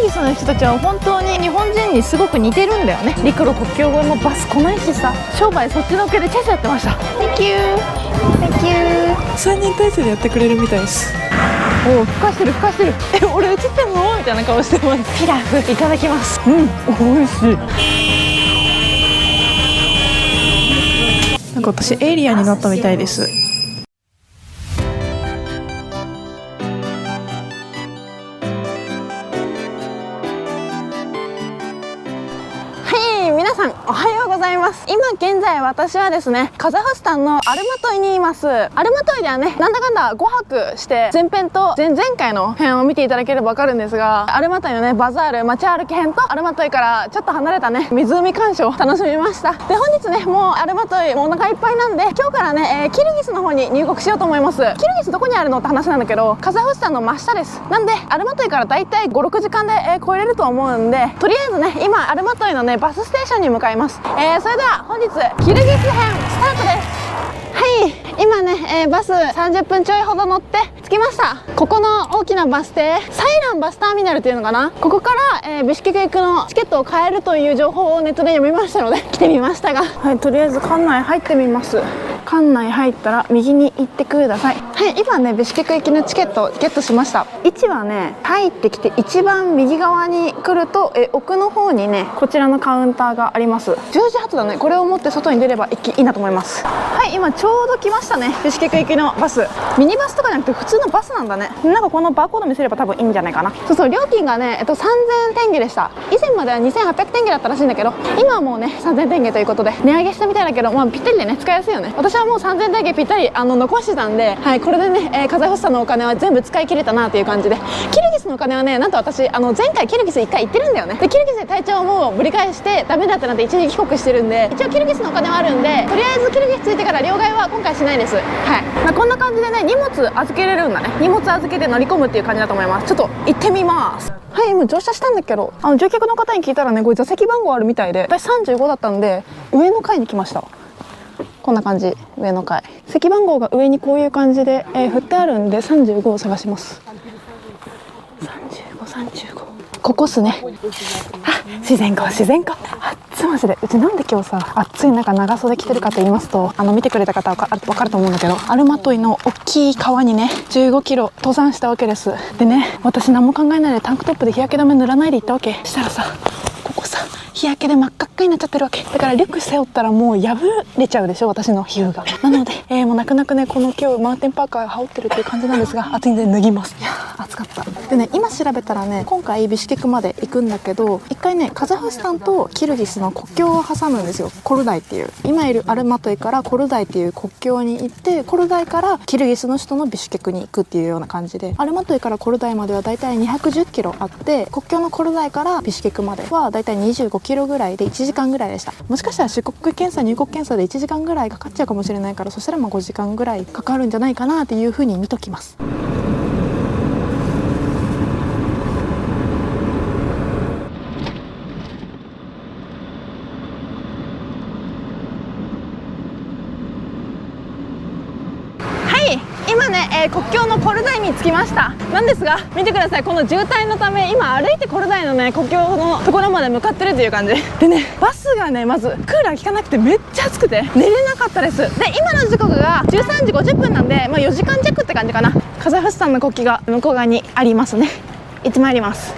ギスの人たちは本当に日本人にすごく似てるんだよね。陸路国境越えもバス来ないしさ、商売そっちのけでチェスやってました。Thank you Thank you。 3人体制でやってくれるみたいです。おお、ふかしてるふかしてる。俺映ってんのみたいな顔してます。ピラフいただきます。うん、美味しい。なんか私エイリアンになったみたいです。皆さんおはようございます。今現在私はですね、カザフスタンのアルマトイにいます。アルマトイではね、なんだかんだ5泊して前編と前々回の編を見ていただければわかるんですが、アルマトイのねバザール街歩き編とアルマトイからちょっと離れたね湖鑑賞を楽しみました。で本日ね、もうアルマトイもうお腹いっぱいなんで、今日からね、キルギスの方に入国しようと思います。キルギスどこにあるのって話なんだけど、カザフスタンの真下です。なんでアルマトイからだいたい 5,6 時間で、越えれると思うんで、とりあえずね今アルマトイのねバスステーションに向かいます。それでは本日キルギス編スタートです。はい、今ね、バス30分ちょいほど乗って着きました。ここの大きなバス停、サイランバスターミナルっていうのかな、ここから、ビシュケク行くのチケットを買えるという情報をネットで読みましたので来てみましたが、はい、とりあえず館内入ってみます。館内入ったら右に行ってください。はい、今ねビシュケク行きのチケットをゲットしました。位置はね、入ってきて一番右側に来ると奥の方にねこちらのカウンターがあります。10時発だね。これを持って外に出ればいいなと思います。はい、今ちょうど来ましたね、ビシュケク行きのバス。ミニバスとかじゃなくて普通のバスなんだね。なんかこのバーコード見せれば多分いいんじゃないかな。そうそう、料金がね、3000テンゲでした。以前までは2800テンゲだったらしいんだけど、今はもうね3000テンゲということで値上げしたみたいだけど、まあぴったりでね使いやすいよね。私はもう3000テンゲぴったり残してたんで、はい、これでね、カザフスタンのお金は全部使い切れたなという感じで、キルギスのお金はね、なんと私前回キルギス1回行ってるんだよね。でキルギスで体調をもうぶり返してダメだってなって一時帰国してるんで、一応キルギスのお金はあるんで、とりあえずキルギス着いてから両替は今回しないです。はい、まあ、こんな感じでね荷物預けれるんだね。荷物預けて乗り込むっていう感じだと思います。ちょっと行ってみます。はい、今乗車したんだけど、乗客の方に聞いたらね、これ座席番号あるみたいで、私35だったんで上の階に来ました。こんな感じ、上の階席番号が上にこういう感じで、振ってあるんで35を探します。35ここっすね。あ、自然光自然光。暑いマジで。うちなんで今日さ暑い中長袖着てるかと言いますと、見てくれた方は分かると思うんだけど、アルマトイの大きい川にね15キロ登山したわけです。でね、私何も考えないでタンクトップで日焼け止め塗らないで行ったわけ。したらさ、ここさ日焼けで真っ赤っかになっちゃってるわけだから、リュック背負ったらもう破れちゃうでしょ、私の皮膚が。なので、もう泣く泣くねこの今日マウンテンパーカー羽織ってるっていう感じなんですが、暑いんで脱ぎます。いや暑かった。でね、今調べたらね、今回ビシュケクまで行くんだけど、一回ねカザフスタンとキルギスの国境を挟むんですよ。コルダイっていう、今いるアルマトイからコルダイっていう国境に行って、コルダイからキルギスの首都のビシュケクに行くっていうような感じで、アルマトイからコルダイまではだいたい210キロあって、国境のコルダイからビシュケクまではだいたい25キロぐらいで1時間ぐらいでした。もしかしたら出国検査入国検査で1時間ぐらいかかっちゃうかもしれないから、そしたらまあ5時間ぐらいかかるんじゃないかなっていう風に見ときます。今ね、国境のコルダイに着きました。なんですが見てください、この渋滞のため今歩いてコルダイのね国境のところまで向かってるという感じでね、バスがねまずクーラー効かなくてめっちゃ暑くて寝れなかったです。で今の時刻が13時50分なんで、まあ、4時間弱って感じかな。カザフスタンの国旗が向こう側にありますね。行ってまいります。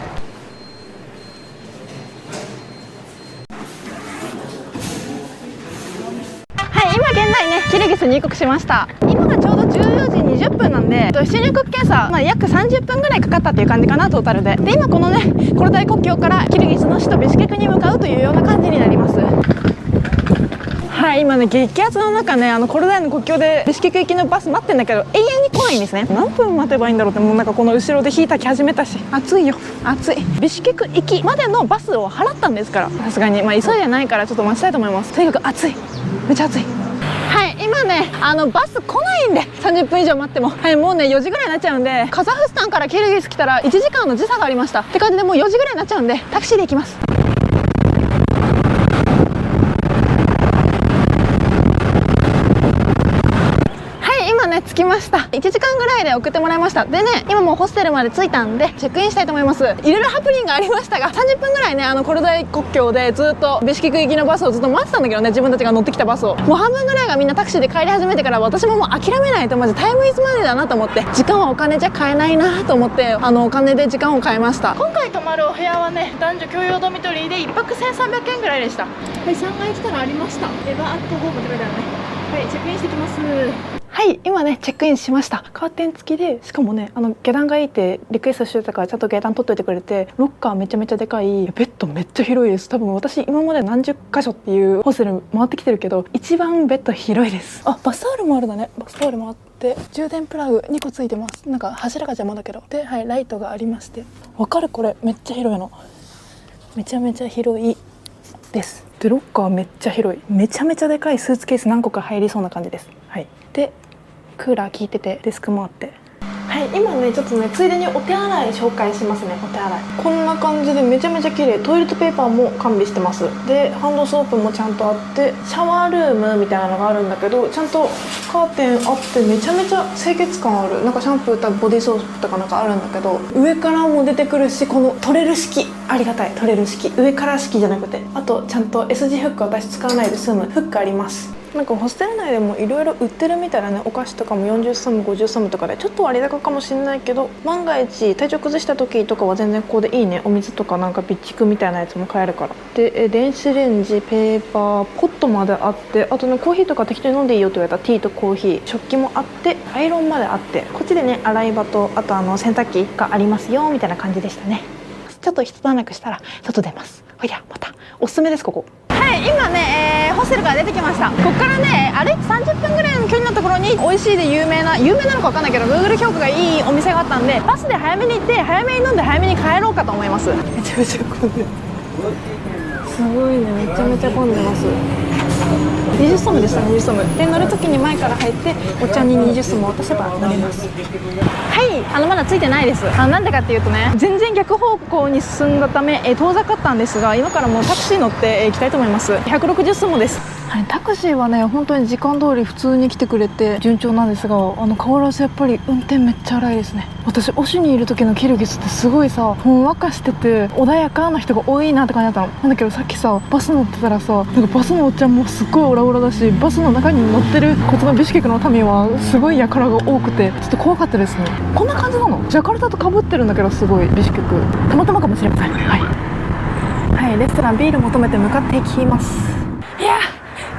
今現在ねキルギス入国しました。今がちょうど14時20分なんで、出入国検査、約30分ぐらいかかったっていう感じかな、トータルで。で今このねコルダイ国境からキルギスの首都ビシュケクに向かうというような感じになります。はい、今ね激アツの中ねコルダイの国境でビシュケク行きのバス待ってんだけど永遠に来ないんですね。何分待てばいいんだろうって、もうなんかこの後ろで火炊き始めたし、暑いよ暑い。ビシュケク行きまでのバスを払ったんですから、さすがに急いでないからちょっと待ちたいと思います。とにかく暑い、めっちゃ暑い。はい、今ねバス来ないんで30分以上待っても、はい、もうね4時ぐらいになっちゃうんで、カザフスタンからキルギス来たら1時間の時差がありましたって感じで、もう4時ぐらいになっちゃうんでタクシーで行きます。ね着きました。1時間ぐらいで送ってもらいました。でね、今もうホステルまで着いたんでチェックインしたいと思います。いろいろハプニングがありましたが、30分ぐらいねコルドイ国境でずっとビシュケク行きのバスをずっと待ってたんだけどね、自分たちが乗ってきたバスを。もう半分ぐらいがみんなタクシーで帰り始めてから、私ももう諦めないと、マジタイムイズマネーだなと思って、時間はお金じゃ買えないなと思って、お金で時間を買いました。今回泊まるお部屋はね、男女共用ドミトリーで1泊1300円ぐらいでした。はい、3階来たらありました。エヴァアットホームって書いてあるね。はい、チェックインしてきます。はい、今ねチェックインしました。カーテン付きで、しかもね下段がいいってリクエストしてたから、ちゃんと下段取っといてくれて、ロッカーめちゃめちゃでかい、ベッドめっちゃ広いです。多分私今まで何十箇所っていうホステル回ってきてるけど、一番ベッド広いです。あ、バスタオルもあるだね。バスタオルもあって、充電プラグ2個ついてます。なんか柱が邪魔だけど。で、はい、ライトがありまして、わかる？これめっちゃ広いの。めちゃめちゃ広いです。で、ロッカーめっちゃ広い。めちゃめちゃでかいスーツケース何個か入りそうな感じです。はい。で、クーラー効いてて、デスクもあって、はい、今ねちょっとねついでにお手洗い紹介しますね。お手洗いこんな感じでめちゃめちゃ綺麗。トイレットペーパーも完備してます。で、ハンドソープもちゃんとあって、シャワールームみたいなのがあるんだけど、ちゃんとカーテンあって、めちゃめちゃ清潔感ある。なんかシャンプーとボディーソープとかなんかあるんだけど、上からも出てくるし、この取れる式ありがたい。取れる式、上から式じゃなくて、あとちゃんと S 字フック、私使わないで済むフックあります。なんかホステル内でもいろいろ売ってるみたいなね。お菓子とかも40サム50サムとかでちょっと割高かもしれないけど、万が一体調崩した時とかは全然ここでいいね。お水とかなんか備蓄みたいなやつも買えるから。で、電子レンジ、ペーパー、ポットまであって、あとねコーヒーとか適当に飲んでいいよって言われたティーとコーヒー、食器もあって、アイロンまであって、こっちでね洗い場と、あと洗濯機がありますよみたいな感じでしたね。ちょっと一段落したら外出ます。ほいや、またおすすめですここ。はい、今ね、ホステルから出てきました。ここからね歩いて30分ぐらいの距離のところに、美味しいで有名なのか分かんないけど Google 評価がいいお店があったんで、バスで早めに行って早めに飲んで早めに帰ろうかと思います。めちゃめちゃ混んでる。すごいね、めちゃめちゃ混んでます。20ソムでした。20ソムで乗るときに前から入って、お茶に20ソム渡せば乗れます。はい、まだついてないです。なんでかっていうとね、全然逆方向に進んだため、遠ざかったんですが、今からもうタクシー乗って、行きたいと思います。160ソムです。はい、タクシーはね本当に時間通り普通に来てくれて順調なんですが、変わらずやっぱり運転めっちゃ荒いですね。私オシュにいる時のキルギスってすごいさ、ほんわかしてて穏やかな人が多いなって感じだったの。なんだけどさっきさバス乗ってたらさ、なんかバスのおっちゃんもすっごいオラオラだし、バスの中に乗ってるこっちのビシュケクの民はすごいやからが多くて、ちょっと怖かったですね。こんな感じなの？ジャカルタと被ってるんだけど、すごいビシュケクたまたまかもしれません。はい、はい、レストランビール求めて向かっていきます。いや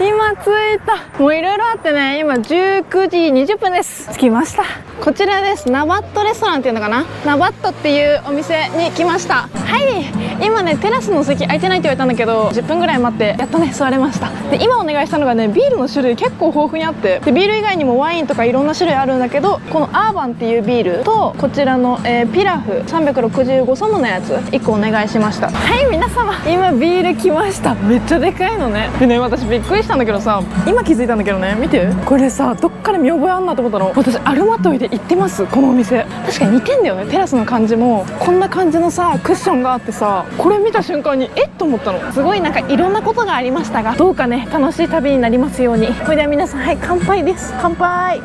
今着いた。もういろいろあってね、今19時20分です。着きました。こちらです。ナバットレストランっていうのかな、ナバットっていうお店に来ました。はい、今ねテラスの席空いてないって言われたんだけど、10分ぐらい待ってやっとね座れました。で、今お願いしたのがね、ビールの種類結構豊富にあって、でビール以外にもワインとかいろんな種類あるんだけど、このアーバンっていうビールと、こちらの、ピラフ365ソムのやつ1個お願いしました。はい、皆様今ビール来ました。めっちゃでかいのね。でね、私びっくりしたんだけどさ、今気づいたんだけどね、見てこれさ、どっかで見覚えあんなと思ったの。私アルマトイで行ってます、このお店。確かに似てんだよね。テラスの感じもこんな感じのさクッションがあってさ、これ見た瞬間にえっと思ったの。すごいなんかいろんなことがありましたが、どうかね楽しい旅になりますように。それでは皆さん、はい、乾杯です。乾杯。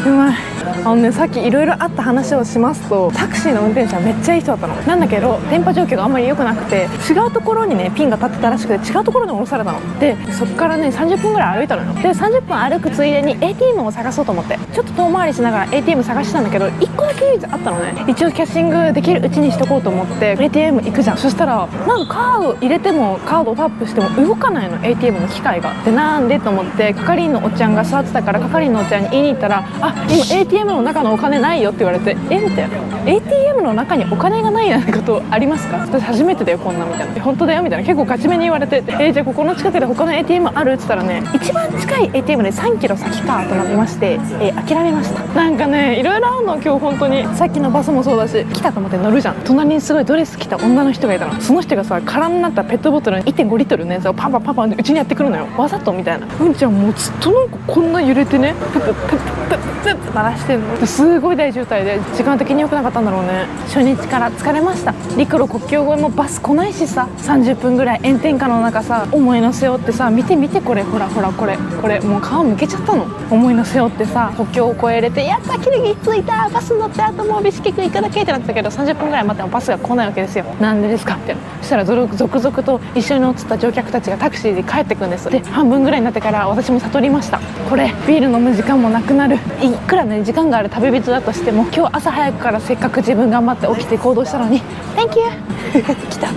うまい。さっきいろいろあった話をしますと、タクシーの運転手はめっちゃいい人だったの。なんだけど電波状況があんまり良くなくて、違うところにねピンが立ってたらしくて、違うところに降ろされたので、そっからね30分ぐらい歩いたのよ。で、30分歩くついでに ATM を探そうと思って、ちょっと遠回りしながら ATM 探したんだけど、1個だけ唯一あったのね。一応キャッシングできるうちにしとこうと思って ATM 行くじゃん。そしたらなんかカード入れてもカードをタップしても動かないの、 ATM の機械が。で、なんでと思って、係員のおっちゃんが座ってたから、係員のおっちゃんに言いに行ったら、あ、今 ATM の中のお金ないよって言われて、みたいな。 ATM の中にお金がないなんてことありますか？私初めてだよこんなみたいな。本当だよみたいな、結構ガチめに言われて、じゃあここの近くで他の ATM あるって言ったらね、一番近い ATM で3キロ先かとなりまして、諦めました。なんかねいろいろあるの今日本当に。さっきのバスもそうだし、来たと思って乗るじゃん。隣にすごいドレス着た女の人がいたの。その人がさ、空になったペットボトルに 1.5 リットルのやつをパンパンパンパンってうちにやってくるのよ、わざとみたいな。うんちゃんもうずっとなんかこんな揺れてね、プップップップッツッと鳴らしてんの。すごい大渋滞で時間的に良くなかったんだろうね。初日から疲れました。陸路国境越えもバス来ないしさ、30分ぐらい炎天下の中さ、重いの背負ってさ、見て見てこれ、ほらほら、これもう皮むけちゃったの。重いの背負ってさ、国境を越えれて、やった、キルギス着いた、バス乗って、あともうビシケク行かなきゃってなったけど、30分ぐらい待ってもバスが来ないわけですよ。なんでですかって。そしたら続々と一緒に乗ってた乗客たちがタクシーで帰ってくんです。で、半分ぐらいになってから私も悟りました。これビール飲む時間もなくなる。いくらね時間がある旅人だとしても、今日朝早くからせっかく自分頑張って起きて行動したのに Thank you 来た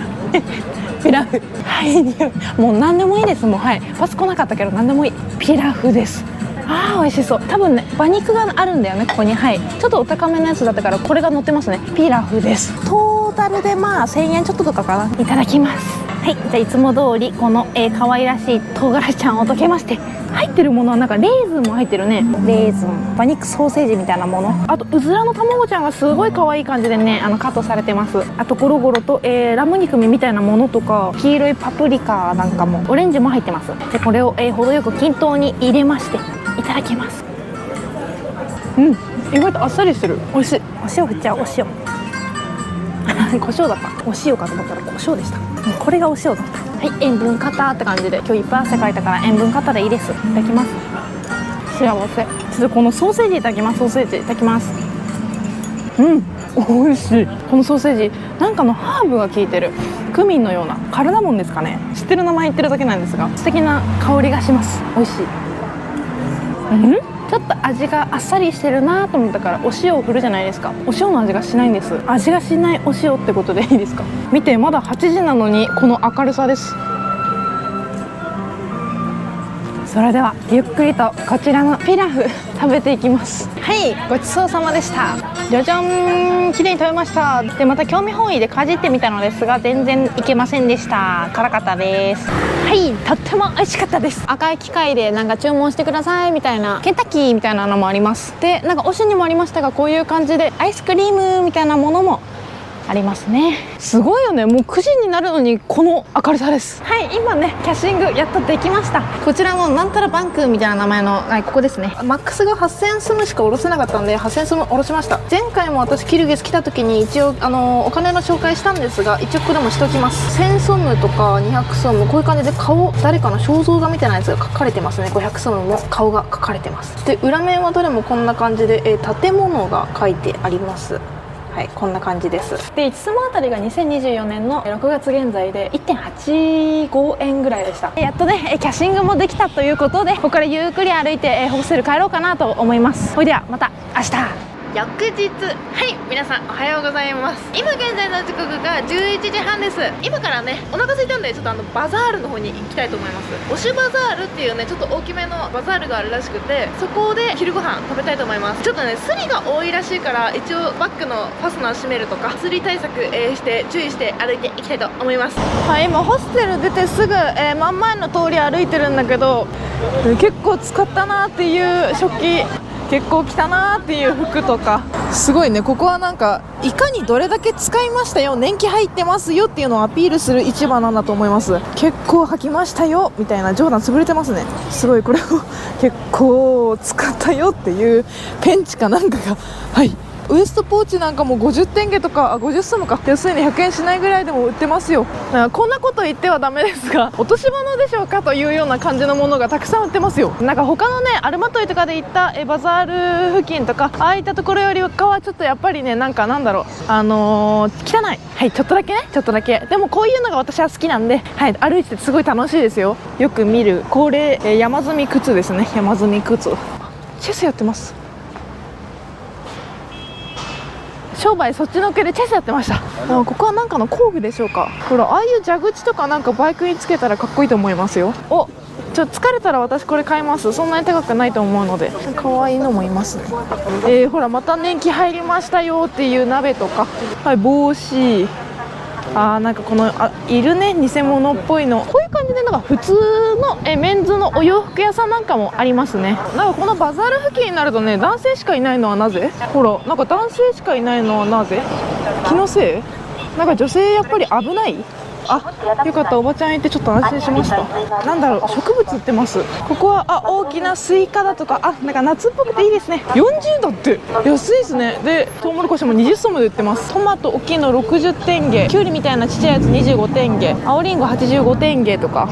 ピラフ、はい、もう何でもいいです。もうはい、バス来なかったけど何でもいい。ピラフです。あー美味しそう。多分ね馬肉があるんだよね、ここに。はい、ちょっとお高めのやつだったからこれが乗ってますね。ピラフです。トータルでまあ1000円ちょっととかかな。いただきます。はい、じゃあいつも通りこの、可愛らしい唐辛子ちゃんを溶けまして、入ってるものはなんかレーズンも入ってるね。レーズン、馬肉ソーセージみたいなもの、あとうずらの卵ちゃんがすごい可愛い感じでねカットされてます。あとゴロゴロと、ラム肉みたいなものとか、黄色いパプリカなんかも、オレンジも入ってます。でこれを、程よく均等に入れましていただきます。意外とあっさりしてる。美味しい。お塩振っちゃう。お塩胡椒だった。お塩かと思ったら胡椒でした。これがお塩だった。はい、塩分過多って感じで、今日いっぱい汗かいたから塩分過多でいいです。いただきます。幸せ。ちょっとこのソーセージいただきます。ソーセージいただきます。美味しい。このソーセージなんかのハーブが効いてる、クミンのようなカルダモンですかね。知ってる名前言ってるだけなんですが、素敵な香りがします。美味しい。ちょっと味があっさりしてるなと思ったからお塩を振るじゃないですか。お塩の味がしないんです。味がしないお塩ってことでいいですか。見て、まだ8時なのにこの明るさです。それではゆっくりとこちらのピラフ食べていきます。はい、ごちそうさまでした。じゃじゃん、綺麗に食べました。でまた興味本位でかじってみたのですが全然いけませんでした。辛かったです。はい、とっても美味しかったです。赤い機械でなんか注文してくださいみたいな、ケンタッキーみたいなのもあります。でなんか推しにもありましたが、こういう感じでアイスクリームみたいなものもありますね。すごいよね。もう9時になるのにこの明るさです。はい、今ねキャッシングやっとできました。こちらのなんたらバンクみたいな名前の、はい、ここですね。マックスが8000スムしか下ろせなかったんで8000スム下ろしました。前回も私キルギス来た時に一応お金の紹介したんですが、一応これもしときます。1000ソムとか200ソム、こういう感じで顔、誰かの肖像画みたいなやつが書かれてますね。500ソムも顔が書かれてます。で裏面はどれもこんな感じで、建物が書いてあります。はい、こんな感じです。で1スムあたりが2024年の6月現在で 1.85 円ぐらいでした。やっとねキャッシングもできたということで、ここからゆっくり歩いてホステル帰ろうかなと思います。それではまた明日。翌日、はい、皆さんおはようございます。今現在の時刻が11時半です。今からねお腹空いたんでちょっとバザールの方に行きたいと思います。オシュバザールっていうねちょっと大きめのバザールがあるらしくて、そこで昼ご飯食べたいと思います。ちょっとねスリが多いらしいから、一応バッグのファスナー閉めるとかスリ対策、して注意して歩いていきたいと思います。はい、今ホステル出てすぐ、真ん前の通り歩いてるんだけど、結構使ったなっていう食器、結構来たなーっていう服とか、すごいね。ここはなんかいかにどれだけ使いましたよ、年季入ってますよっていうのをアピールする市場なんだと思います。結構履きましたよみたいな、ジョーダン潰れてますね。すごい、これを結構使ったよっていうペンチかなんかが、はい、ウエストポーチなんかも50テンゲとか、50スムか、安いの100円しないぐらいでも売ってますよ。こんなこと言ってはダメですが、落とし物でしょうかというような感じのものがたくさん売ってますよ。なんか他のねアルマトイとかで行ったバザール付近とか、ああいったところよりかはちょっとやっぱりね、なんだろう、汚い。はい、ちょっとだけね、ちょっとだけ。でもこういうのが私は好きなんで、はい、歩いててすごい楽しいですよ。よく見る恒例、山積み靴ですね。山積み靴、チェスやってます。商売そっちのけでチェスやってました。ここはなんかの工具でしょうか。ほら、ああいう蛇口とかなんかバイクにつけたらかっこいいと思いますよ。疲れたら私これ買います。そんなに高くないと思うので。可愛いのもいますね。ほらまた年季入りましたよっていう鍋とか、はい、帽子、なんかこのいるね、偽物っぽいの。こういう感じでなんか普通のメンズのお洋服屋さんなんかもありますね。なんかこのバザール付近になるとね、男性しかいないのはなぜ？ほら、なんか男性しかいないのはなぜ？気のせい？なんか女性やっぱり危ない？あ、よかった、おばちゃんいてちょっと安心しました。なんだろう、植物売ってます。ここは大きなスイカだとか、なんか夏っぽくていいですね。40だって安いですね。でトウモロコシも20ソムで売ってます。トマト大きいの60テンゲ、キュウリみたいなちっちゃいやつ25テンゲ、青リンゴ85テンゲとか。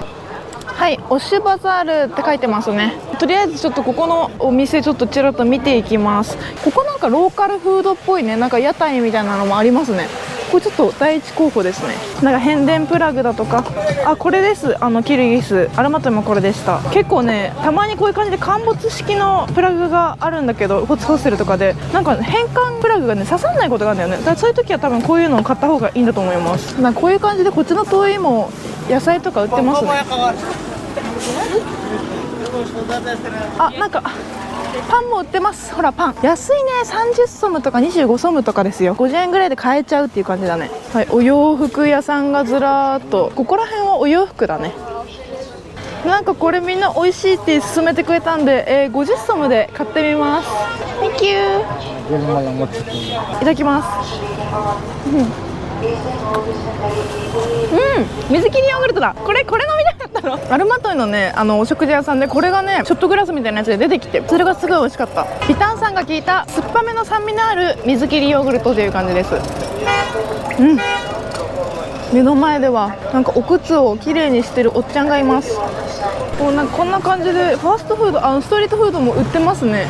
はい、オシュバザールって書いてますね。とりあえずちょっとここのお店ちょっとちらっと見ていきます。ここなんかローカルフードっぽいね、なんか屋台みたいなのもありますね。これちょっと第一候補ですね。なんか変電プラグだとか、これです。キルギスアルマトイもこれでした。結構ね、たまにこういう感じで陥没式のプラグがあるんだけど、ホステルとかでなんか変換プラグがね刺さらないことがあるんだよね。だからそういう時は多分こういうのを買った方がいいんだと思います。なんかこういう感じでこっちの通りも野菜とか売ってますね。なんかパンも売ってます。ほらパン安いね。30ソムとか25ソムとかですよ。50円ぐらいで買えちゃうっていう感じだね。はい、お洋服屋さんがずらーっと。ここら辺はお洋服だね。なんかこれみんな美味しいって勧めてくれたんで、50ソムで買ってみます。Thank you。 いただきます。水切りヨーグルトだ。これ飲みたかったの。アルマトイのね、お食事屋さんでこれがねショットグラスみたいなやつで出てきて、それがすごい美味しかった。微炭酸が効いた酸っぱめの酸味のある水切りヨーグルトという感じです。目の前ではなんかお靴をきれいにしてるおっちゃんがいます。なんかこんな感じでファーストフード、ストリートフードも売ってますね。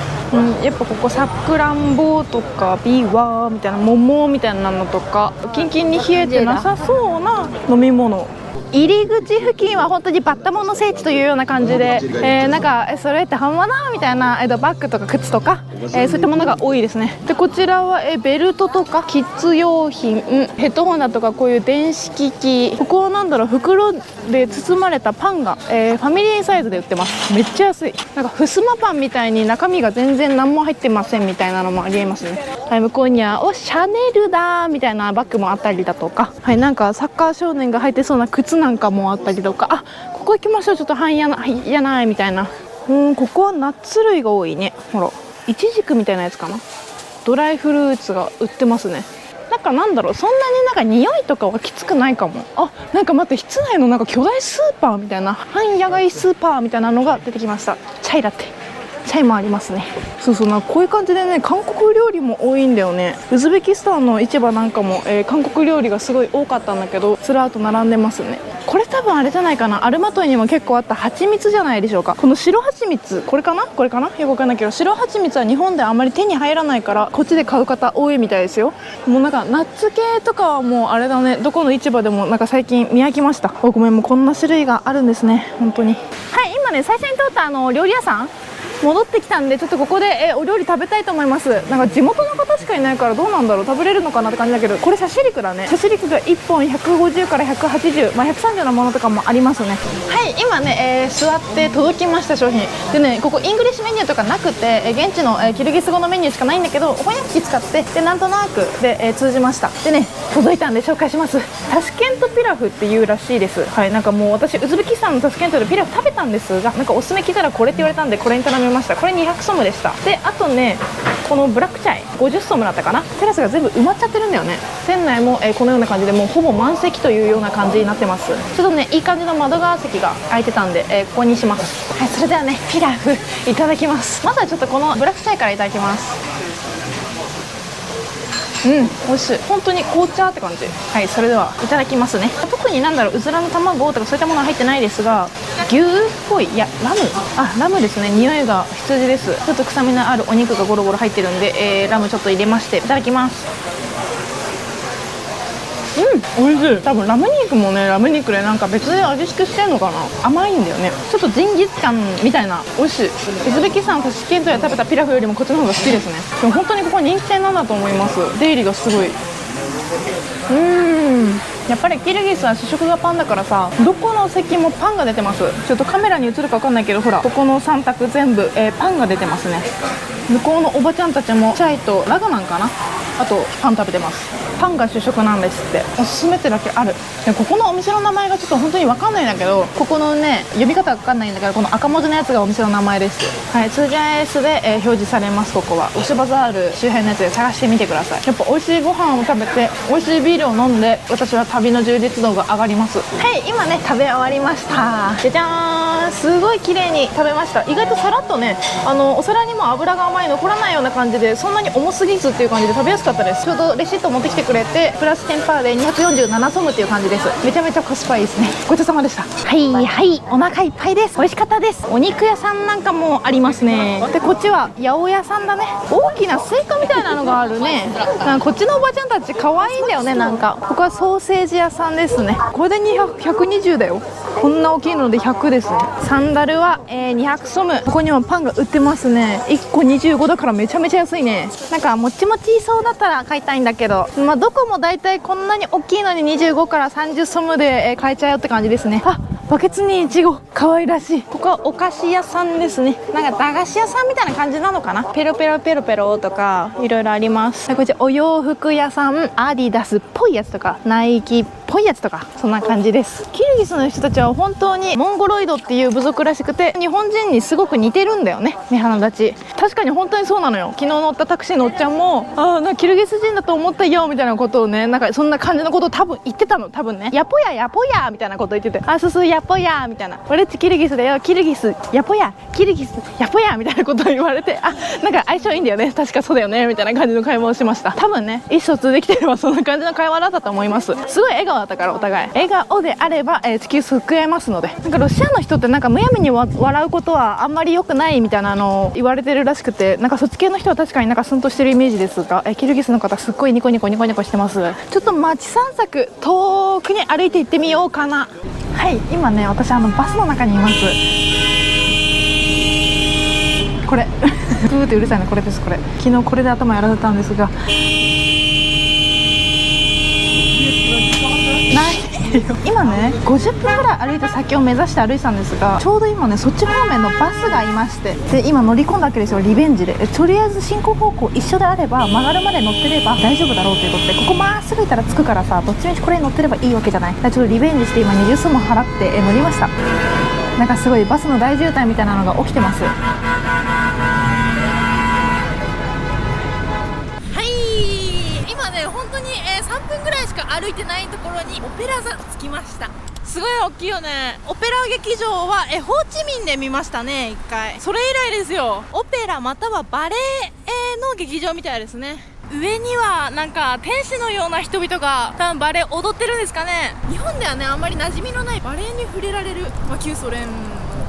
やっぱここさくらんぼとかビワーみたいな桃みたいなのとか、キンキンに冷えてなさそうな飲み物。入り口付近は本当にバッタモンの聖地というような感じで、なんかそれって本物みたいな、バッグとか靴とか、そういったものが多いですね。でこちらは、ベルトとかキッズ用品、ヘッドホンだとかこういう電子機器。ここはなんだろう、袋で包まれたパンが、ファミリーサイズで売ってます。めっちゃ安い。なんかふすまパンみたいに中身が全然何も入ってませんみたいなのもありえますね。はい、向こうにはシャネルだみたいなバッグもあったりだとか、はい、なんかサッカー少年が履いてそうな靴なんかもあったりとか、ここ行きましょう。ちょっと半やないみたいな。ここはナッツ類が多いね。ほらイチジクみたいなやつかな。ドライフルーツが売ってますね。なんだろう、そんなになんか匂いとかはきつくないかも。なんか待って、室内のなんか巨大スーパーみたいな、半野外スーパーみたいなのが出てきました。チャイラテ、チャイもありますね。なんかこういう感じでね、韓国料理も多いんだよね。ウズベキスタンの市場なんかも、韓国料理がすごい多かったんだけど、ずらっと並んでますね。これ多分あれじゃないかな、アルマトイにも結構あった蜂蜜じゃないでしょうか。この白蜂蜜、これかなよくわかんないけど、白蜂蜜は日本であんまり手に入らないからこっちで買う方多いみたいですよ。もうなんかナッツ系とかはもうあれだね、どこの市場でもなんか最近見飽きました。ごめん、もうこんな種類があるんですね、本当に。はい、今ね最初に通った料理屋さん戻ってきたんで、ちょっとここでお料理食べたいと思います。なんか地元の方しかいないからどうなんだろう、食べれるのかなって感じだけど、これシャシリクだね。シャシリクが1本150から180、130のものとかもありますね。はい、今ね、座って届きました商品でね、ここイングリッシュメニューとかなくて、現地の、キルギス語のメニューしかないんだけど、翻訳機使ってでなんとなくで、通じました。でね、届いたんで紹介します。タシケントピラフっていうらしいです。はい、なんかもう私ウズベキスタンのタシケントでピラフ食べたんですが、なんかおすすめ聞いたらこれって言われたんで、これに頼みました。これ200ソムでした。であとね、このブラックチャイ50ソムだったかな。テラスが全部埋まっちゃってるんだよね。店内も、このような感じでもうほぼ満席というような感じになってます。ちょっとねいい感じの窓側席が空いてたんで、ここにします。はい、それではねピラフいただきます。まずはちょっとこのブラックチャイからいただきます。美味しい。本当に紅茶って感じ。はい、それではいただきますね。特になんだろう、うずらの卵とかそういったものは入ってないですが、牛っぽい、いやラムですね。匂いが羊です。ちょっと臭みのあるお肉がゴロゴロ入ってるんで、ラムちょっと入れましていただきます。美味しい。多分ラム肉もね、ラム肉でなんか別で味付けしてんのかな。甘いんだよね。ちょっとジンギスカンみたいな。美味しい。ウズベキスタンのタシケントで食べたピラフよりもこっちの方が好きですね。でも本当にここ人気店なんだと思います。出入りがすごい。やっぱりキルギスは主食がパンだからさ、どこの席もパンが出てます。ちょっとカメラに映るか分かんないけど、ほらここの3択全部、パンが出てますね。向こうのおばちゃんたちもチャイとラガマンかなあとパン食べてます。パンが主食なんですって。おすすめってだけある。でここのお店の名前がちょっと本当に分かんないんだけど、ここのね読み方が分かんないんだけど、この赤文字のやつがお店の名前です。はい、通じ AS で、表示されます。ここはオシバザール周辺のやつで探してみてください。やっぱ美味しいご飯を食べて美味しいビールを飲んで、私は旅の充実度が上がります。はい、今ね食べ終わりました。じゃじゃーん、すごい綺麗に食べました。意外とさらっとね、お皿にも油があまり残らないような感じで、そんなに重すぎずっていう感じで食べやすかったです。ちょうどレシート持ってきてくれて、プラス10%で247ソムっていう感じです。めちゃめちゃコスパいいですね。ごちそうさまでした。はいはい、お腹いっぱいです。美味しかったです。お肉屋さんなんかもありますね。でこっちは八百屋さんだね。大きなスイカみたいなのがあるね。なんかこっちのおばちゃんたち可愛いんだよね。なんかここはソーセージ屋さんですね。これで120だよ。こんな大きいので100ですね。サンダルは、200ソム。ここにもパンが売ってますね。1個25だからめちゃめちゃ安いね。なんかもちもちそうだったら買いたいんだけど、まあどこも大体こんなに大きいのに25から30ソムで、買えちゃうよって感じですね。あ、バケツにイチゴ可愛らしい。ここはお菓子屋さんですね。なんか駄菓子屋さんみたいな感じなのかな。ペロペロペロペロとかいろいろあります。こっちお洋服屋さん、アディダスっぽいやつとかナイキっぽいやつとか、そんな感じです。キルギスの人たちは本当にモンゴロイドっていう部族らしくて、日本人にすごく似てるんだよね、目鼻立ち。確かに本当にそうなのよ。昨日乗ったタクシーのおっちゃんもキルギス人だと思ったよみたいなことをね、なんかそんな感じのことを多分言ってたの。多分ね、やぽややぽやみたいなこと言ってて、あ、そうそうやぽやみたいな、俺っちキルギスだよ、キルギスやぽや、キルギスやぽやみたいなことを言われて、あ、なんか相性いいんだよね、確かそうだよねみたいな感じの会話をしました。多分ね、意思疎通できてればそんな感じの会話だったと思います。すごい笑顔だったから、お互い笑顔であれば、地球救えますので。なんかロシアの人ってなんかむやみに笑うことはあんまり良くないみたいなのを言われてるらしくて、なんかそっち系の人は確かになんかスンとしてるイメージですが、キルギスの方すっごいニコニコニコニコしてます。ちょっと街散策遠くに歩いて行ってみようかな。はい、今ね私バスの中にいます。これブーってうるさいのこれです。これ昨日これで頭やられたんですが、今ね50分ぐらい歩いた先を目指して歩いてたんですが、ちょうど今ねそっち方面のバスがいまして、で今乗り込んだわけですよ、リベンジで。とりあえず進行方向一緒であれば、曲がるまで乗ってれば大丈夫だろうということで、ここまっすぐ行ったら着くからさ、どっちみちこれに乗ってればいいわけじゃない。だからちょっとリベンジして今20ソム払って、乗りました。なんかすごいバスの大渋滞みたいなのが起きてます。本当に、3分ぐらいしか歩いてないところにオペラ座着きました。すごい大きいよね。オペラ劇場はホーチミンで見ましたね、1回。それ以来ですよ。オペラまたはバレエの劇場みたいですね。上にはなんか天使のような人々が多分バレエ踊ってるんですかね。日本ではねあんまり馴染みのないバレエに触れられる、旧ソ連の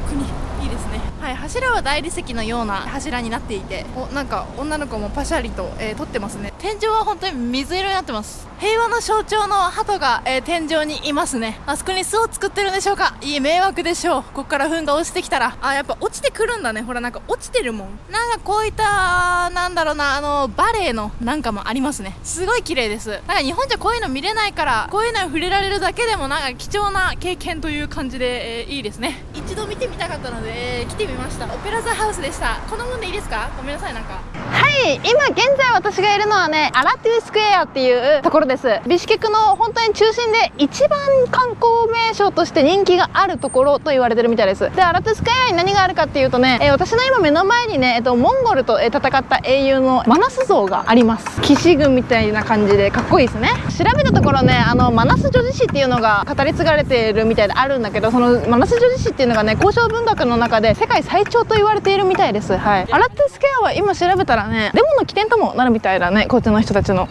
国、いいですね。はい、柱は大理石のような柱になっていて、なんか女の子もパシャリと、撮ってますね。天井は本当に水色になってます。平和の象徴の鳩が、天井にいますね。あそこに巣を作ってるんでしょうか。いい迷惑でしょう。ここから糞が落ちてきたら、やっぱ落ちてくるんだね。ほらなんか落ちてるもん。なんかこういったなんだろうな、バレエのなんかもありますね。すごい綺麗です。なんか日本じゃこういうの見れないから、こういうのに触れられるだけでもなんか貴重な経験という感じで、いいですね。一度見てみたかったので、来てみました。オペラ座ハウスでした。このもんでいいですか。ごめんなさい。なんかはい、今現在私がいるのはね、アラトゥスクエアっていうところです。ビシュケクの本当に中心で一番観光名所として人気があるところと言われてるみたいです。でアラトゥスクエアに何があるかっていうとね、私の今目の前にね、モンゴルと戦った英雄のマナス像があります。騎士軍みたいな感じでかっこいいですね。調べたところね、マナス女子誌っていうのが語り継がれているみたいであるんだけど、そのマナス女子誌っていうのがね、交渉文学の中で世界最長と言われているみたいです。はい、アラトゥスクエアは今調べたらね、デモの起点ともなるみたいだね、こっちの人たちの。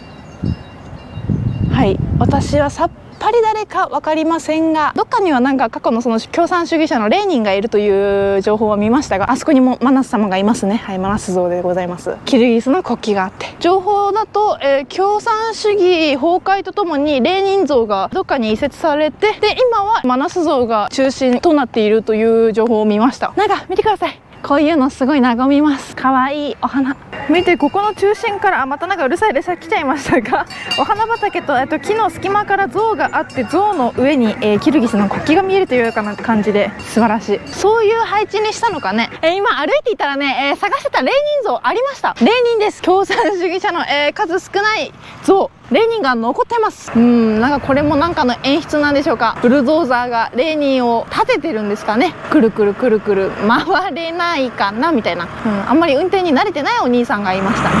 はい、私はさっぱり誰か分かりませんが、どっかにはなんか過去のその共産主義者のレーニンがいるという情報は見ましたが、あそこにもマナス様がいますね。はい、マナス像でございます。キルギスの国旗があって、情報だと、共産主義崩壊とともにレーニン像がどっかに移設されて、で今はマナス像が中心となっているという情報を見ました。なんか見てください、こういうのすごい和みます。かわいいお花。見て、ここの中心からまたなんかうるさい列車来ちゃいましたがお花畑と木の隙間から像があって、像の上に、キルギスの国旗が見えるというような感じで素晴らしい。そういう配置にしたのかね。今歩いていたらね、探してたレーニン像ありました。レーニンです。共産主義者の、数少ない像、レーニンが残ってます。なんかこれもなんかの演出なんでしょうか。ブルドーザーがレーニンを立ててるんですかね。くるくるくるくる回れないかなみたいな、あんまり運転に慣れてないお兄さんがいましたね。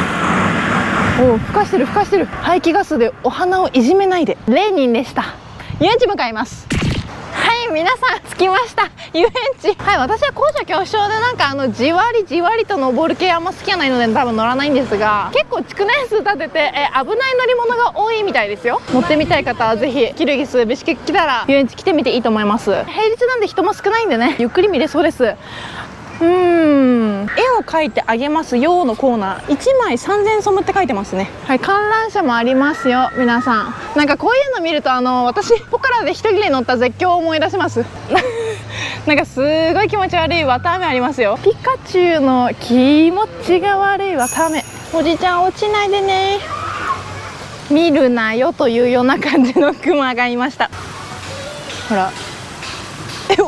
おお、ふかしてるふかしてる。排気ガスでお花をいじめないで。レーニンでした。遊園地向かいます。はい、皆さん着きました。遊園地。はい、私は高所恐怖症でなんかじわりじわりと登る系あんま好きじゃないので多分乗らないんですが、結構築年数経てて、危ない乗り物が多いみたいですよ。乗ってみたい方はぜひキルギスビシケク来たら遊園地来てみていいと思います。平日なんで人も少ないんでね、ゆっくり見れそうです。絵を描いてあげますよのコーナー、1枚3000円染めって書いてますね。はい、観覧車もありますよ。皆さんなんかこういうの見ると私ポカラで一人で乗った絶叫を思い出しますなんかすごい気持ち悪い綿あめありますよ。ピカチュウの気持ちが悪い綿あめ。おじちゃん落ちないでね、見るなよというような感じのクマがいました。ほら、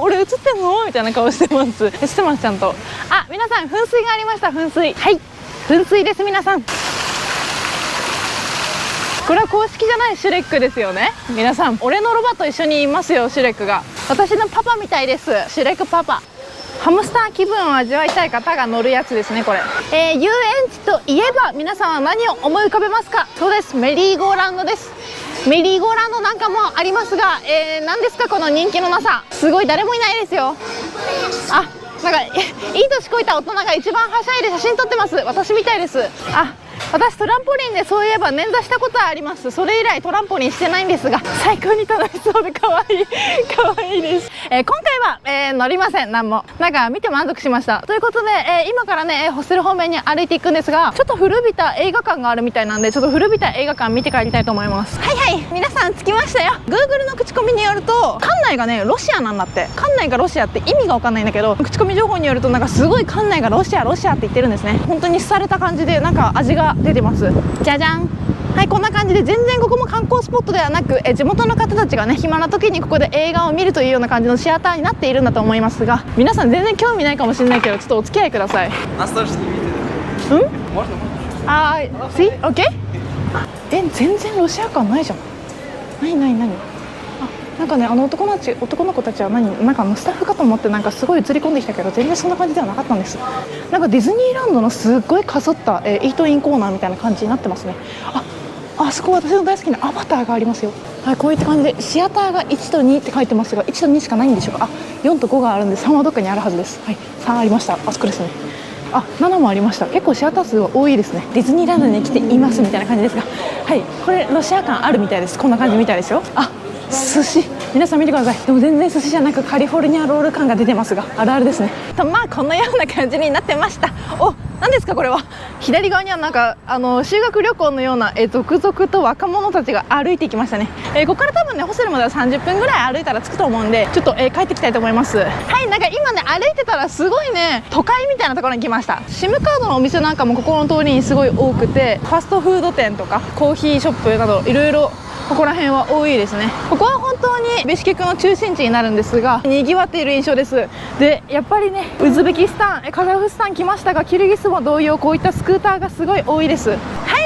俺映ってんのみたいな顔してます。してますちゃんと。あ、皆さん噴水がありました。噴水、はい、噴水です。皆さんこれは公式じゃないシュレックですよね。皆さん俺のロバと一緒にいますよ。シュレックが私のパパみたいです。シュレックパパ。ハムスター気分を味わいたい方が乗るやつですねこれ。遊園地といえば皆さんは何を思い浮かべますか？そうです、メリーゴーランドです。メリーゴーランドなんかもありますが、何ですかこの人気のなさ。すごい誰もいないですよ。あ、なんかいい年こいた大人が一番はしゃいで写真撮ってます。私みたいです。あ、私トランポリンでそういえば捻挫したことはあります。それ以来トランポリンしてないんですが、最高に楽しそうで可愛い可愛いです。今回は、乗りません。何もなんか見て満足しました。ということで、今からねホステル方面に歩いていくんですが、ちょっと古びた映画館があるみたいなんで、ちょっと古びた映画館見て帰りたいと思います。はいはい、皆さん着きましたよ。 Google の口コミによると館内がねロシアなんだって。館内がロシアって意味が分かんないんだけど、口コミ情報によるとなんかすごい館内がロシアロシアって言ってるんですね。本当に廃れた感じでなんか味が出てます。じゃじゃん。はい、こんな感じで全然ここも観光スポットではなく、地元の方たちがね暇な時にここで映画を見るというような感じのシアターになっているんだと思いますが、皆さん全然興味ないかもしれないけどちょっとお付き合いください。あー、See? OK? 全然ロシア感ないじゃん。何なんかね、男の子たちはなんかスタッフかと思ってなんかすごい映り込んできたけど、全然そんな感じではなかったんです。なんかディズニーランドのすっごいかそった、イートインコーナーみたいな感じになってますね。あそこ私の大好きなアバターがありますよ。はい、こういった感じでシアターが1と2って書いてますが、1と2しかないんでしょうか。4と5があるんで3はどっかにあるはずです。はい、3ありました。あそこですね。7もありました。結構シアター数は多いですね。ディズニーランドに来ていますみたいな感じですが、はい、これロシア感あるみたいです。こんな感じみたいですよ。寿司、皆さん見てください。でも全然寿司じゃなくカリフォルニアロール感が出てますが、あるあるですね。このような感じになってました。何ですかこれは。左側にはなんか修学旅行のような、続々と若者たちが歩いていきましたね。ここから多分ねホステルまでは30分ぐらい歩いたら着くと思うんで、ちょっと、帰ってきたいと思います。はい、なんか今ね歩いてたらすごいね都会みたいなところに来ました。SIM カードのお店なんかもここの通りにすごい多くて、ファストフード店とかコーヒーショップなどいろいろここら辺は多いですね。ここは本当にビシケクの中心地になるんですが、賑わっている印象です。でやっぱりねウズベキスタン、カザフスタン来ましたが、キルギスも同様こういったスクーターがすごい多いです。は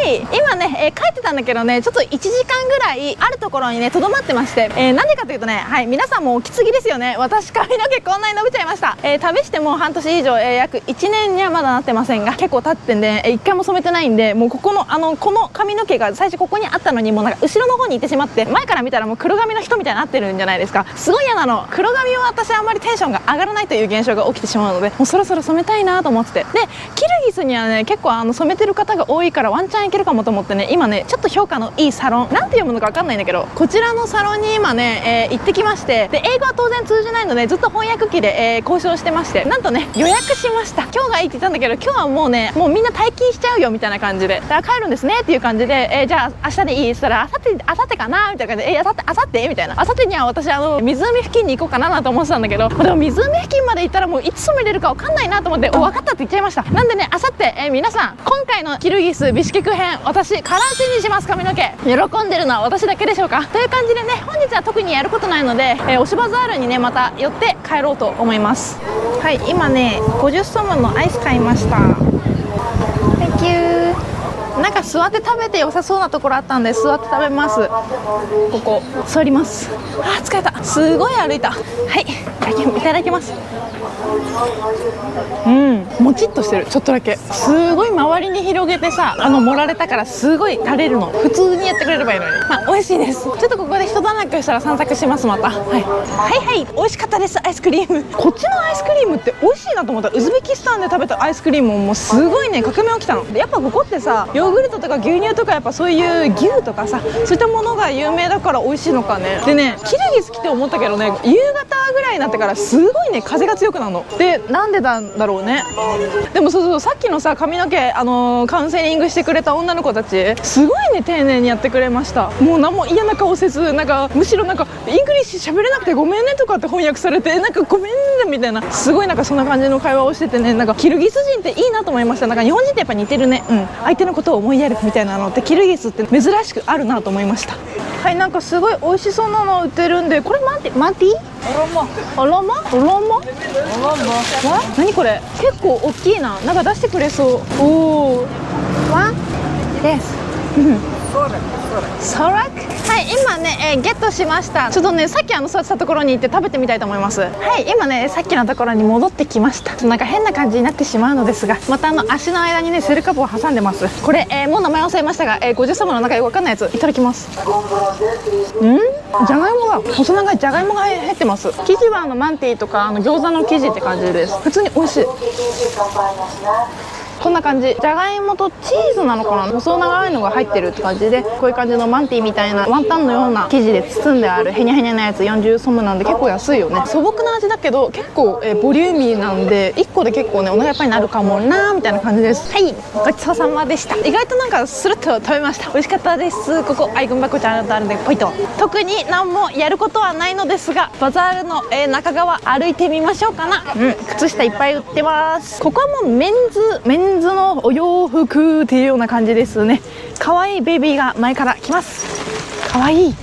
い、今ね、帰ってたんだけどね、ちょっと1時間ぐらいあるところにねとどまってまして、なんでかというとね、はい、皆さんもおきつぎですよね。私髪の毛こんなに伸びちゃいました。旅してもう半年以上、約1年にはまだなってませんが、結構経ってんで、1回も染めてないんで、もうここのこの髪の毛が最初ここにあったのにもうなんか後ろの方に行ってしまって、前から見たらもう黒髪の人みたいになってるんじゃないですか。すごい嫌なの。黒髪は私あんまりテンションが上がらないという現象が起きてしまうので、もうそろそろ染めたいなと思ってて、でキルギスにはね結構染めてる方が多いからワンチャンいけけるかもと思ってね、今ねちょっと評価のいいサロン、なんて読むのか分かんないんだけど、こちらのサロンに今ね、行ってきまして、で英語は当然通じないのでずっと翻訳機で、交渉してまして、なんとね予約しました。今日がいいって言ったんだけど、今日はもうねもうみんな退勤しちゃうよみたいな感じで、だから帰るんですねっていう感じで、じゃあ明日でいいって言ったら、あさってかなみたいな感じで、あさってみたいな、あさってには私湖付近に行こうかなと思ってたんだけど、でも湖付近まで行ったらもういつ染めれるか分かんないなと思って、分かったって言っちゃいました。なんでね、あさって、皆さん今回のキルギスビシケク編、私カラーチェンジします。髪の毛喜んでるのは私だけでしょうかという感じでね、本日は特にやることないので、推しバザールにねまた寄って帰ろうと思います。はい、今ね50ソムのアイス買いました。 Thank you。なんか座って食べて良さそうなところあったんで座って食べます。ここ座ります。あー疲れた、すごい歩いた。はい、いただきます。もちっとしてる、ちょっとだけ。すごい周りに広げてさ、盛られたからすごい垂れるの。普通にやってくれればいいのに、まあ美味しいです。ちょっとここで一段落したら散策します。またはい美味しかったです。アイスクリーム、こっちのアイスクリームって美味しいなと思った。ウズベキスタンで食べたアイスクリームもうすごいね革命起きたので、やっぱここってさヨーグルトとか牛乳とかやっぱそういう牛とかさ、そういったものが有名だから美味しいのかね。でね、キルギス来て思ったけどね、夕方ぐらいになってからすごいね風が強くなるので、なんでなんだろうね。でもそうさっきのさ髪の毛カウンセリングしてくれた女の子たちすごいね丁寧にやってくれました。もう何も嫌な顔せず、なんかむしろなんかイングリッシュ喋れなくてごめんねとかって翻訳されて、なんかごめんねみたいな、すごいなんかそんな感じの会話をしててね、なんかキルギス人っていいなと思いました。なんか日本人ってやっぱ似てるね。相手のことを思いやるみたいなのってキルギスって珍しくあるなと思いました。はい、なんかすごい美味しそうなの売ってるんで、これマンティオロマ何これ、結構大きいな。なんか出してくれそう。おおワンですソラク。はい、今ね、ゲットしました。ちょっとねさっき座ってたところに行って食べてみたいと思います。はい、今ねさっきのところに戻ってきました。なんか変な感じになってしまうのですが、また足の間にねセルカブを挟んでます。これ、もう名前忘れましたが、50様の中よくわかんないやついただきます。じゃがいもが細長いじゃがいもが入ってます。生地はマンティーとか餃子の生地って感じです。普通に美味しい。こんな感じ、じゃがいもとチーズなのかな、細長いのが入ってるって感じで、こういう感じのマンティーみたいなワンタンのような生地で包んであるヘニャヘニャなやつ40ソムなんで結構安いよね。素朴な味だけど結構、ボリューミーなんで1個で結構ねお腹いっぱいになるかもなーみたいな感じです。はい、ごちそうさまでした。意外となんかスルッと食べました。美味しかったです。ここアイゴンバコちゃんとあるんでポイと特に何もやることはないのですが、バザールの、中側歩いてみましょうかな。靴下いっぱい売ってます。ここはもうメンズのお洋服っていうような感じですね。可愛いベイビーが前から来ます。可愛い。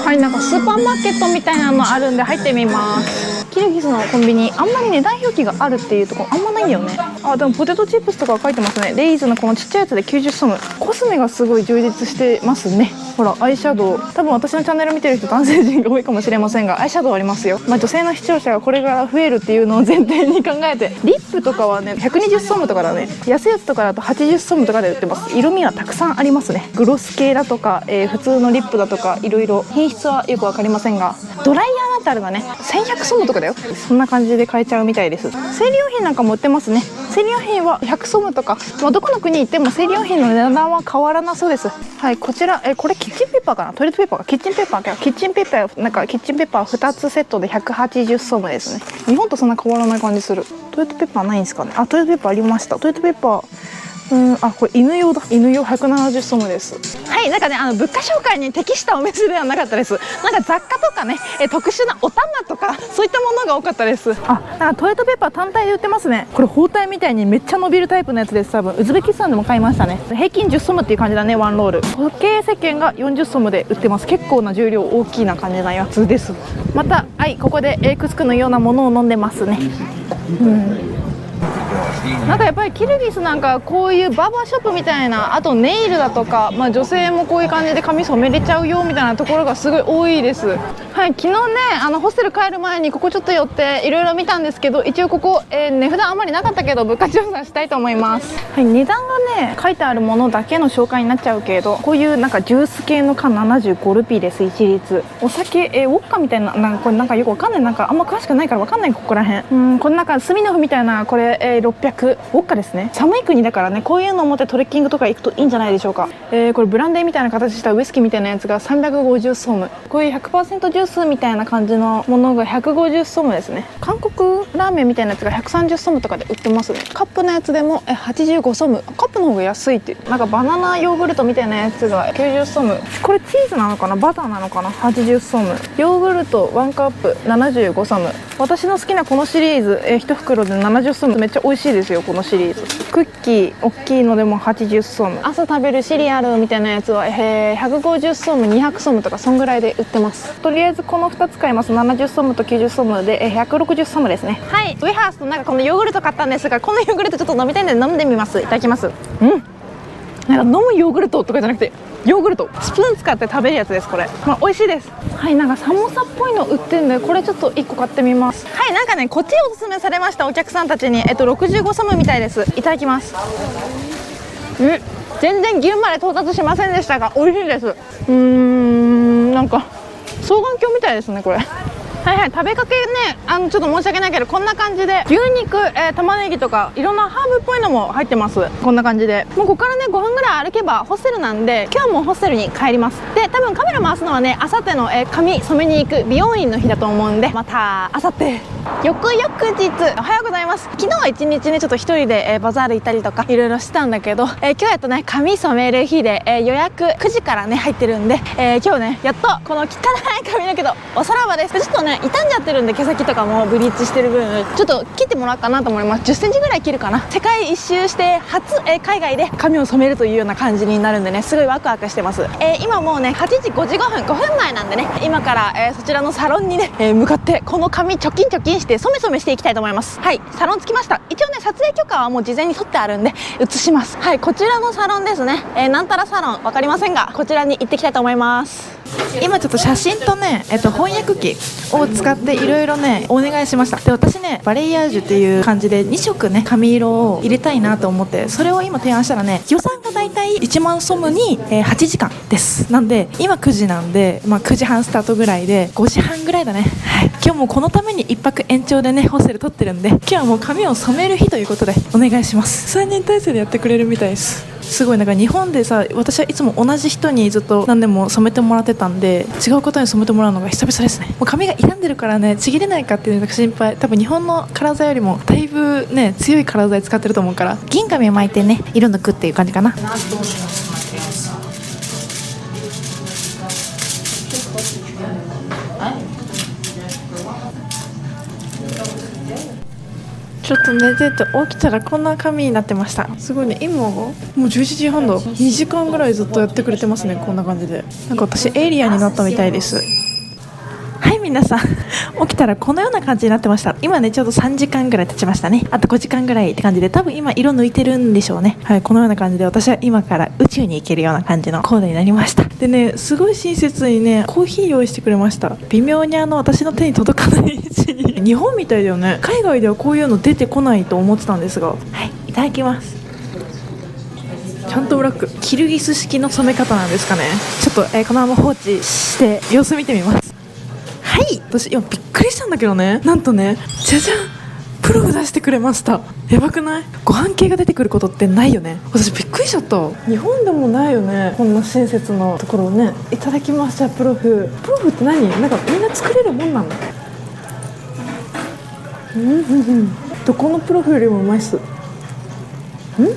はい、なんかスーパーマーケットみたいなのあるんで入ってみます。キルギスのコンビニあんまり値段表記があるっていうところあんまないんだよね。あ、でもポテトチップスとか書いてますね。レイズのこのちっちゃいやつで90ソム。コスメがすごい充実してますね。ほらアイシャドウ、多分私のチャンネル見てる人男性陣が多いかもしれませんが、アイシャドウありますよ。女性の視聴者がこれから増えるっていうのを前提に考えて、リップとかはね120ソムとかだね。安いやつとかだと80ソムとかで売ってます。色味はたくさんありますね。グロス系だとか、普通のリップだとかいろいろ品質はよく分かりませんが、ドライヤーなんてあるのね1100ソムとかだよ。そんな感じで買えちゃうみたいです。生理用品なんかも売ってますね。生理用品は100ソムとか、どこの国行っても生理用品の値段は変わらなそうです。はい、こちらこれキッチンペーパーかな、トイレットペーパーか、キッチンペーパーなんかキッチンペーパー2つセットで180ソムですね。日本とそんな変わらない感じする。トイレットペーパーないんですかね。あ、トイレットペーパーありました。トイレットペーパーあ、これ犬用だ。犬用170ソムです。はい、なんかね物価紹介に適したお店ではなかったです。なんか雑貨とかね、特殊なお玉とかそういったものが多かったです。あ、なんかトイレットペーパー単体で売ってますね。これ包帯みたいにめっちゃ伸びるタイプのやつです。多分ウズベキスタンでも買いましたね。平均10ソムっていう感じだね、ワンロール。固形石鹸が40ソムで売ってます。結構な重量大きいな感じなやつです。またはいここでクスクのようなものを飲んでますね。なんかやっぱりキルギスなんかこういうバーバーショップみたいな、あとネイルだとか、女性もこういう感じで髪染めれちゃうよみたいなところがすごい多いです。はい、昨日ねホステル帰る前にここちょっと寄っていろいろ見たんですけど、一応ここ、値札あんまりなかったけど物価調査したいと思います。はい、値段がね書いてあるものだけの紹介になっちゃうけど、こういうなんかジュース系の缶75ルピーです。一律お酒、ウォッカみたいな、これなんかよくわかんない、なんかあんま詳しくないからわかんない、ここらへん。この中スミノフみたいなこれ、600ウォッカですね。寒い国だからね、こういうのを持ってトレッキングとか行くといいんじゃないでしょうか。これブランデーみたいな形したウイスキーみたいなやつが350ソム、こういう 100% ジュースみたいな感じのものが150ソムですね。韓国ラーメンみたいなやつが130ソムとかで売ってますね。カップのやつでも85ソム、カップの方が安いって。なんかバナナヨーグルトみたいなやつが90ソム、これチーズなのかなバターなのかな、80ソム。ヨーグルト1カップ75ソム。私の好きなこのシリーズ、1袋で70ソム、めっちゃ美味しいですよこのシリーズ。クッキー大きいのでも80ソム。朝食べるシリアルみたいなやつは、150ソム200ソムとかそんぐらいで売ってます。とりあえずこの2つ買います。70ソムと90ソムで、160ソムですね。はい、ウェハースとなんかこのヨーグルト買ったんですが、このヨーグルトちょっと飲みたいので飲んでみます。いただきます。なんか飲むヨーグルトとかじゃなくて、ヨーグルトスプーン使って食べるやつです。これ、美味しいです。はい、なんかサモサっぽいの売ってるんで、これちょっと1個買ってみます。はい、なんかねこっちおすすめされました、お客さんたちに。65ソムみたいです。いただきます。全然牛まで到達しませんでしたが美味しいです。なんか双眼鏡みたいですねこれ。はいはい、食べかけね、ちょっと申し訳ないけどこんな感じで牛肉、玉ねぎとかいろんなハーブっぽいのも入ってます。こんな感じでもうここからね5分ぐらい歩けばホステルなんで、今日はもうホステルに帰ります。で多分カメラ回すのはね、あさっての、髪染めに行く美容院の日だと思うんで、またあさって翌々日おはようございます。昨日は一日ねちょっと一人で、バザール行ったりとかいろいろしてたんだけど、今日やっとね髪染める日で、予約9時からね入ってるんで、今日ねやっとこの汚い髪の毛とおさらばです。ちょっとね傷んじゃってるんで、毛先とかもブリーチしてる分ちょっと切ってもらおうかなと思います。10センチぐらい切るかな。世界一周して初、海外で髪を染めるというような感じになるんでね、すごいワクワクしてます。今もうね8時55分5分前なんでね、今から、そちらのサロンにね、向かってこの髪チョキンチョキンして染め染めしていきたいと思います。はい、サロン着きました。一応ね撮影許可はもう事前に取ってあるんで映します。はい、こちらのサロンですね。なんたらサロンわかりませんが、こちらに行ってきたいと思います。今ちょっと写真とね、翻訳機を使っていろいろねお願いしました。で私ねバレイヤージュっていう感じで2色ね髪色を入れたいなと思って、それを今提案したらね、予算がだいたい1万ソムに、8時間です。なんで今9時なんで、9時半スタートぐらいで5時半ぐらいだね。はい、今日もこのために1泊延長でねホステル取ってるんで、今日はもう髪を染める日ということでお願いします。3人体制でやってくれるみたいです。すごいなんか日本でさ、私はいつも同じ人にずっと何でも染めてもらってたんで、違う方に染めてもらうのが久々ですね。もう髪が傷んでるからね、ちぎれないかっていうのが心配。多分日本のカラー剤よりもだいぶね強いカラー剤使ってると思うから、銀紙を巻いてね色抜くっていう感じかな。ちょっと寝てて起きたらこんな髪になってました。すごいね、今がもう11時半だ。2時間ぐらいずっとやってくれてますね。こんな感じでなんか私エイリアンになったみたいです。はい、皆さん起きたらこのような感じになってました。今ねちょうど3時間ぐらい経ちましたね。あと5時間ぐらいって感じで、多分今色抜いてるんでしょうね。はい、このような感じで私は今から宇宙に行けるような感じのコーデになりました。でね、すごい親切にねコーヒー用意してくれました。微妙に私の手に届かない位置に。日本みたいだよね。海外ではこういうの出てこないと思ってたんですが、はい、いただきます。ちゃんとブラック、キルギス式の染め方なんですかね。ちょっと、このまま放置して様子見てみます。はい、私今びっくりしたんだけどね、なんとねじゃじゃん、プロフ出してくれました。やばくない？ご飯系が出てくることってないよね。私びっくりしちゃった。日本でもないよね、こんな親切なところをね。いただきました。プロフって何？なんかみんな作れるもんなんだ。どこのプロフよりもうまいっす。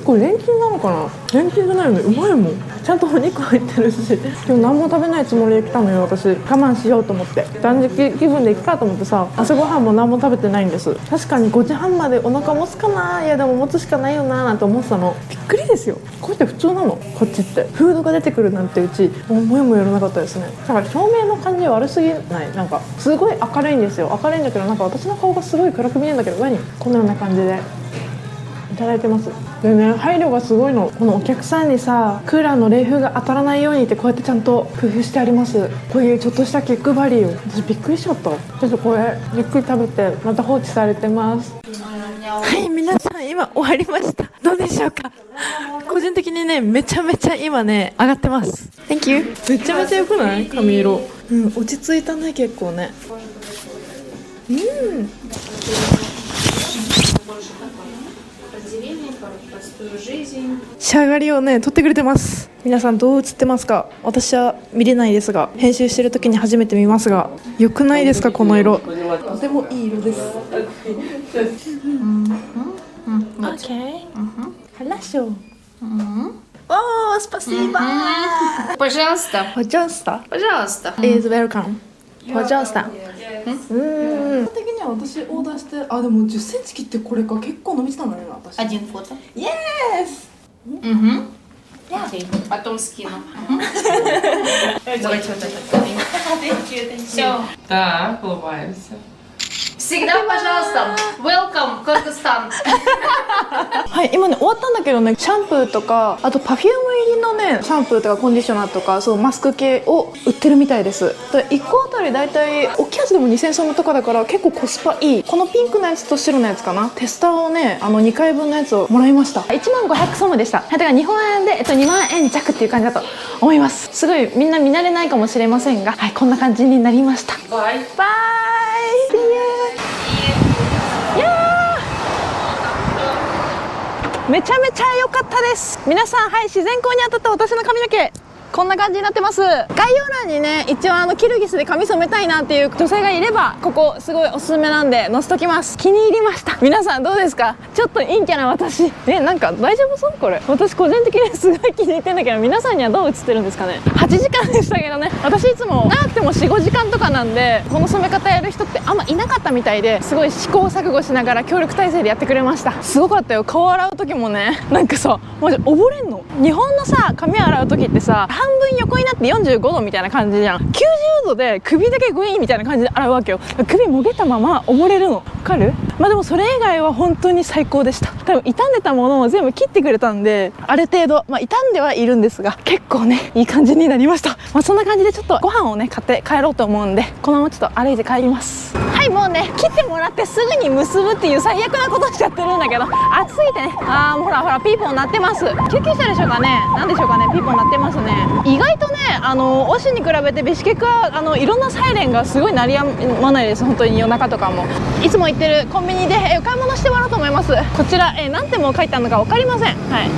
これレンチンなのかな？レンチンじゃないよね。うまいもん。ちゃんとお肉入ってるし。今日何も食べないつもりで来たのよ。私我慢しようと思って、断食気分で行くかと思ってさ、朝ごはんも何も食べてないんです。確かに5時半までお腹持つかな、いやでも持つしかないよななんて思ってたの。びっくりですよ。こうやって普通なの、こっちって。フードが出てくるなんてうち思いもよらなかったですね。だから照明の感じ悪すぎない？なんかすごい明るいんですよ。明るいんだけどなんか私の顔がすごい暗く見えるんだけど、何このような感じでいただいてます。でね、配慮がすごいの。このお客さんにさ、クーラーの冷風が当たらないようにってこうやってちゃんと工夫してあります。こういうちょっとした気配りよ。私びっくりしちゃった。ちょっとこれゆっくり食べてまた放置されてます。はい、皆さん今終わりました。どうでしょうか。個人的にね、めちゃめちゃ今ね上がってます。 Thank you。 めちゃめちゃ良くない？髪色。落ち着いたね、結構ね。仕上がりをね撮ってくれてます。皆さんどう映ってますか？私は見れないですが、編集してる時に初めて見ますが、良くないですか？この色とてもいい色です。OK。Хорошо。О, спасибо. Пожалуйста. Пожалуйста. Пожалуйста. Is welcome. Пожалуйста。的には私オーダーして、あ、でも10センチ切ってこれか、結構伸びてたのね、私。Один фото. Yes。Угу. Окей. Потом скину. Давайте вот этот. Все. Так, улыбаемся. Всегда пожалуйста. Welcome, Кыргызстан. はい、今ね終わったんだけどね、シャンプーとか、あとパフューム入りのねシャンプーとかコンディショナーとか、そうマスク系を売ってるみたいです。で1個あたりだいたい大きいやつでも2000ソムとかだから結構コスパいい。このピンクのやつと白のやつかな、テスターをね2回分のやつをもらいました。10500ソムでした。はい、だから日本円で2万円弱っていう感じだと思います。すごいみんな見慣れないかもしれませんが、はい、こんな感じになりました。バイ。バイ。See you。めちゃめちゃ良かったです。皆さん、はい、自然光に当たった私の髪の毛こんな感じになってます。概要欄にね、一応キルギスで髪染めたいなっていう女性がいれば、ここすごいおすすめなんで載せときます。気に入りました。皆さんどうですか？ちょっと陰キャな私なんか大丈夫そう？これ私個人的にすごい気に入ってんだけど、皆さんにはどう映ってるんですかね。8時間でしたけどね、私いつも長くても 4,5 時間とかなんで、この染め方やる人ってあんまいなかったみたいで、すごい試行錯誤しながら協力体制でやってくれました。すごかったよ。顔洗う時もね、なんかさマジ溺れんの。日本のさ髪洗う時ってさ、半分横になって45度みたいな感じじゃん。90度で首だけグイーンみたいな感じで洗うわけよ。首もげたまま溺れるの。わかる？まあでもそれ以外は本当に最高でした。多分傷んでたものを全部切ってくれたんで、ある程度傷んではいるんですが、結構ねいい感じになりました。そんな感じでちょっとご飯をね買って帰ろうと思うんで、このままちょっと歩いて帰ります。はい、もうね切ってもらってすぐに結ぶっていう最悪なことしちゃってるんだけど、暑すぎてね、もうほらほらピーポー鳴ってます。救急車でしょうかね、なんでしょうかね、ピーポー鳴ってますね。意外とねオシに比べてビシケクはいろんなサイレンがすごい鳴りやまないです。本当に夜中とかも。いつも行ってるコンビニでお買い物してもらおうと思います。こちら何点も書いてあるのか分かりません。はい、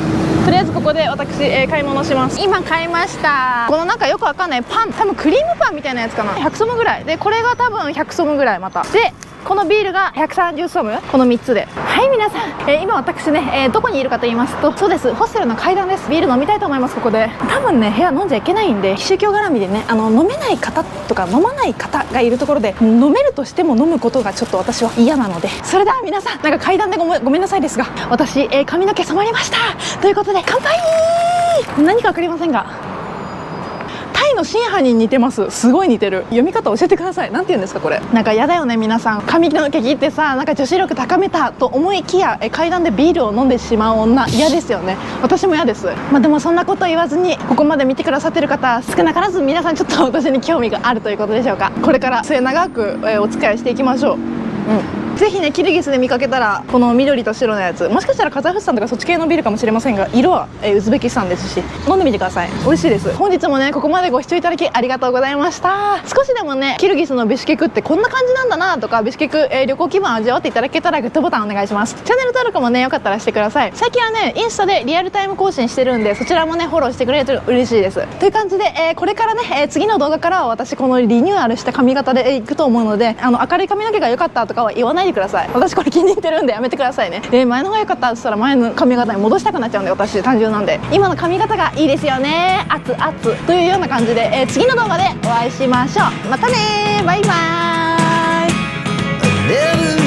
とりあえずここで私、買い物します。今買いました。このなんかよくわかんないパン、多分クリームパンみたいなやつかな。100ソムぐらいで、これが多分100ソムぐらい。またでこのビールが130ソム、この3つで。はい、皆さん、今私ね、どこにいるかと言いますと、そうです、ホステルの階段です。ビール飲みたいと思います。ここで多分ね部屋飲んじゃいけないんで、宗教絡みでね飲めない方とか飲まない方がいるところで、飲めるとしても飲むことがちょっと私は嫌なので、それでは皆さん、なんか階段でごめんなさいですが、私、髪の毛染まりましたということで乾杯。何か分かりませんがタイの真犯に似てます。すごい似てる。読み方教えてください。なんて言うんですかこれ。なんか嫌だよね皆さん。髪の毛切ってさ、なんか女子力高めたと思いきや階段でビールを飲んでしまう女、嫌ですよね。私も嫌です。でもそんなこと言わずにここまで見てくださってる方、少なからず皆さんちょっと私に興味があるということでしょうか。これから末永く、お付き合いしていきましょう。ぜひねキルギスで見かけたら、この緑と白のやつ、もしかしたらカザフスタンとかそっち系のビールかもしれませんが、色は、ウズベキスタンですし、飲んでみてください。美味しいです。本日もねここまでご視聴いただきありがとうございました。少しでもねキルギスのビシケクってこんな感じなんだなとか、ビシケク、旅行気分を味わっていただけたらグッドボタンお願いします。チャンネル登録もねよかったらしてください。最近はねインスタでリアルタイム更新してるんで、そちらもねフォローしてくれると嬉しいです。という感じで、これからね、次の動画からは私このリニューアルした髪型でいくと思うので、明るい髪の毛が良かったとかは言わないでください。私これ気に入ってるんでやめてくださいね。前の方が良かったって言ったら前の髪型に戻したくなっちゃうんで、私単純なんで、今の髪型がいいですよね、熱々というような感じで、次の動画でお会いしましょう。またね、バイバーイ。